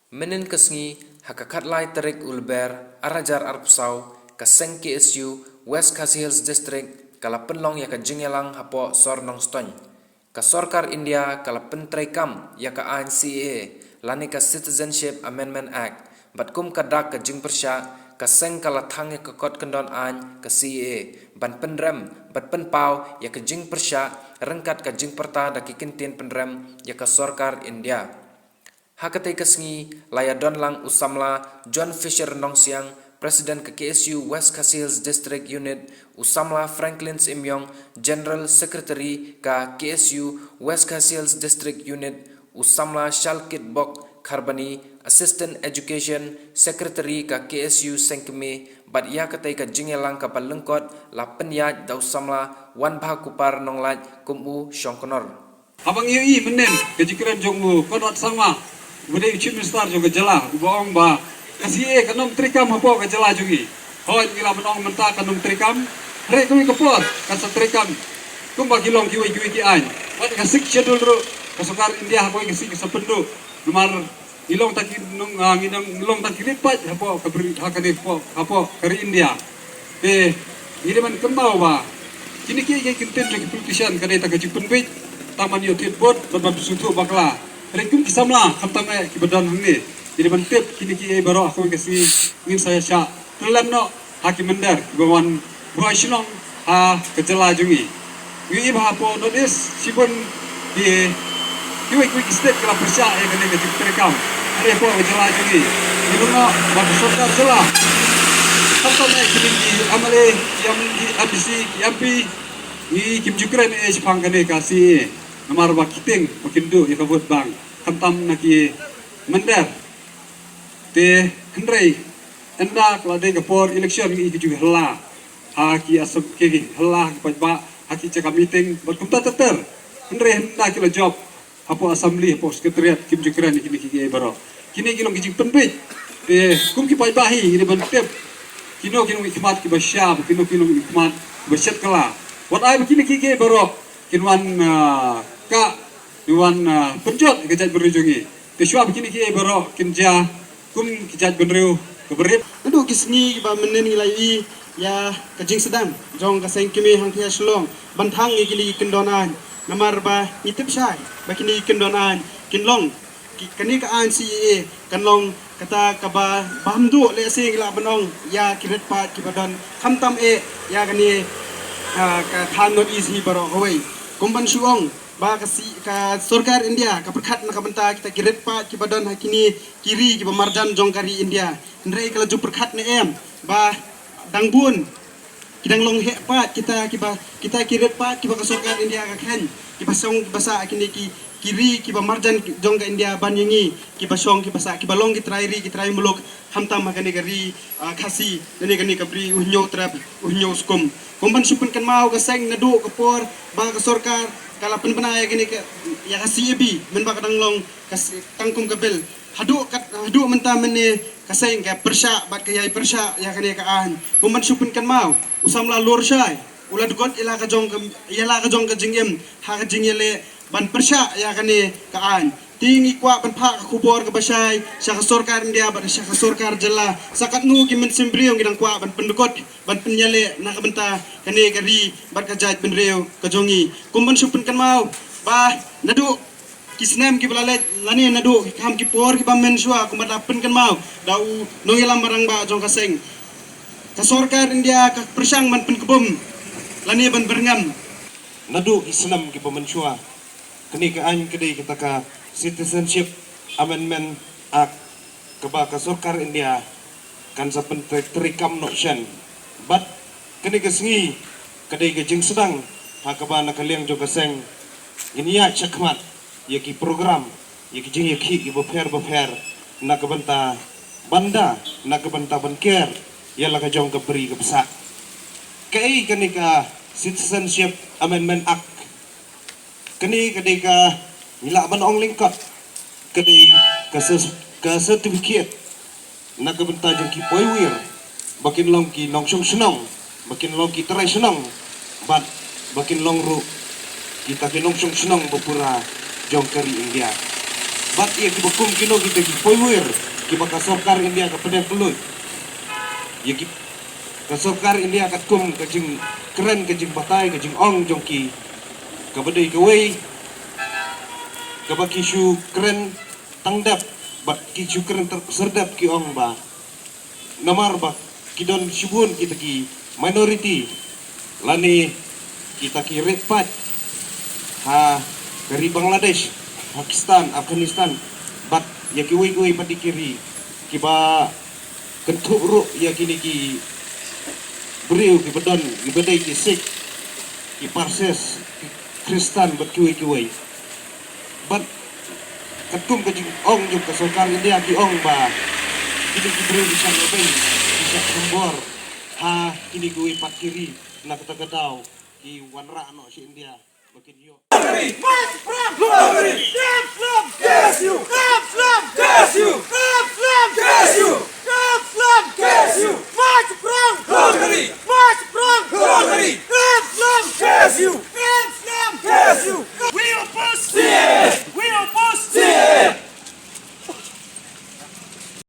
Menen kesngi hakakat terik ulber arajar arpsau kaseng KSU West Khasi Hills District kala penlong yaka jingelang hapo sor nong stony. Ka Sorkar India kala pentrai kam yaka ANCA lani ka Citizenship Amendment Act batkum kadak ka jing persya kaseng kala thang ka kot kendon an ka CA ban pendrem bat penpau yaka jing persya rengkat ka jing perta da kikintin pendrem yaka Sorkar India. Hakatai kasngi layadon lang usamla John Fisher Nong Siang Presiden ke KSU West Khasi Hills District Unit usamla Franklin Simyong General Secretary ka KSU West Khasi Hills District Unit usamla Shalkit Bok Kharbani Assistant Education Secretary ka KSU Sengkeme bat ia katai ka jingelang ka palengkot la penyaj da usamla wan bha kupar nonglaj kumu syongkonor. Abang yui menen kejikiran jongmu kodot sama bude chief minister juga jela bohong ba kasih kanong trikam hapo ka jela jugi hoy gila menong menta kanong trikam re kami kapot kasa trikam kum bagilong kiwi ki an wat kasik schedule ro kasukar India hapo kasik sapendu lumar ilong taki nung nginang ilong taki lipat hapo kabri hakade hapo kari India ini man kemau ba kini ki kinten jogi politician kade ta kajipun bit taman yotit bot babab sutu bakla Rekum kisamla kamtame kibadan hangi jadi mentip kini ki baro aku kasi ingin saya sya telam no hakim mender bawan buasinong ha kejela jungi wi bah po notis sibun di kiwi state kala persya yang kene ke terekam are po kejela jungi iluno bab sokar jela kamtame kini ki amale yang di ambisi yampi ni kim jukren pang kene kasi namar bakiting makindu ya kabut bang kantam naki mender te hendrei enda klade kapor election gi ju hela haki asap ke hela pa haki caka meeting berkumta teter hendrei henda kila job apo assembly apo sekretariat kim jukran kini ki baro kini kilong ki penpit te kum ki pai bahi ni bantep kino ikmat ki basyab kino ikmat basyat kala wat ai kini ki baro kinwan ka Iwan penjot kejat berujungi. Tesuap kini ki baro kinja kum kejat benriu keberit. Aduh kisni ba menen ilai ya kajing sedang jong kaseng kimi hang tia slong bantang igili kendonan namar ba itip syai ba kini kendonan kinlong kani ka an CA kanlong kata kaba bamdu le sing la banong ya kiret pa kibadon khamtam ya kani ka than not easy baro hoi kumban suong ba kasi ka Sorkar India ka perkat na kabanta kita kiret pa kibadon hakini kiri kiba marjan jongkari India ndrei kala ju perkat ne ba dangbun kidang long he pa kita kiret pa kiba ka Sorkar India ka khan kiba song basa akini kiri kiba marjan jongka India banyengi kiba song kiba long kitrai muluk hamtam makani gari khasi nani kani kabri uhnyo trap uhnyo skum komban supun kan mau ka seng nadu kapor ba ka Sorkar kala penpena ya gini ya kasih ebi men ba kadang long tangkum kabel hadu mentah mene kaseng ka persya bat ka yai persya ya kani ka an kuman supun kan mau usamla lor syai ula dugot ila ka jong ka jingem ha ka jingele ban persya ya kani ka an tingi kwa ban pha ka kubor ka basai sa ka Sorkar India bat sa ka Sorkar jela sakat nu ki men simbriong gidang kwa ban pendukot ban penyale na ka benta kani gari bat ka jaj benreo ka jongi kumban supun kan mau ba nadu kisnem ki balale lani nadu kam ki por ki bam mensua kumbat apen kan mau dau nongilam barang ba jong kaseng ka Sorkar India ka persang man pen kebum lani ban berngam nadu islam ki pemensua kini ka an kedai kita ka Citizenship Amendment Act keba ka Sorkar India kan sa terikam notion but kini kesengi kadai ke jeng sedang hakaba nakaliang jo kaseng inia chakmat yaki program yaki jeng yaki beper nakabanta banda nakabanta banker yala ka jong ka beri ka besa kai kani ka Citizenship Amendment Act kani kadai ka nila banong lingkot kadai ka certificate nakabanta jeng ki poiwir bakin long ki nongsong senong bakin long ki terai senong bat bakin long ru kita ki nongsong senong bapura jongkari India bat ia kibakum kino kita kipoimuir kibaka sorkar India kepada pelut ya ka sorkar India katkum kajing keren kajing batai kajing ong jongki kepada ikawai kabaki shu keren tangdap bat ki shu keren serdap ki ong ba namar ba kidon shubun kita ki minority lani kita ki repat ha dari Bangladesh Pakistan Afghanistan bat ya ki wei pati kiri kiba kentuk ru ya kini ki beriu ki bedon ki bedai ki Sikh ki Parses ki Kristen bat ki wei bat ketum ke ong jum ke sorkar India ki ong ba kini ki beriu bisa lebih bisa sembor ha kini ki wei pat kiri nak kata ki wanra no si India makin yo March from Hungary! Islam! Yes, you! Islam! Yes, you! Islam! Yes, you! Islam! Yes, you! March from Hungary! March from Hungary! Islam! Yes, you!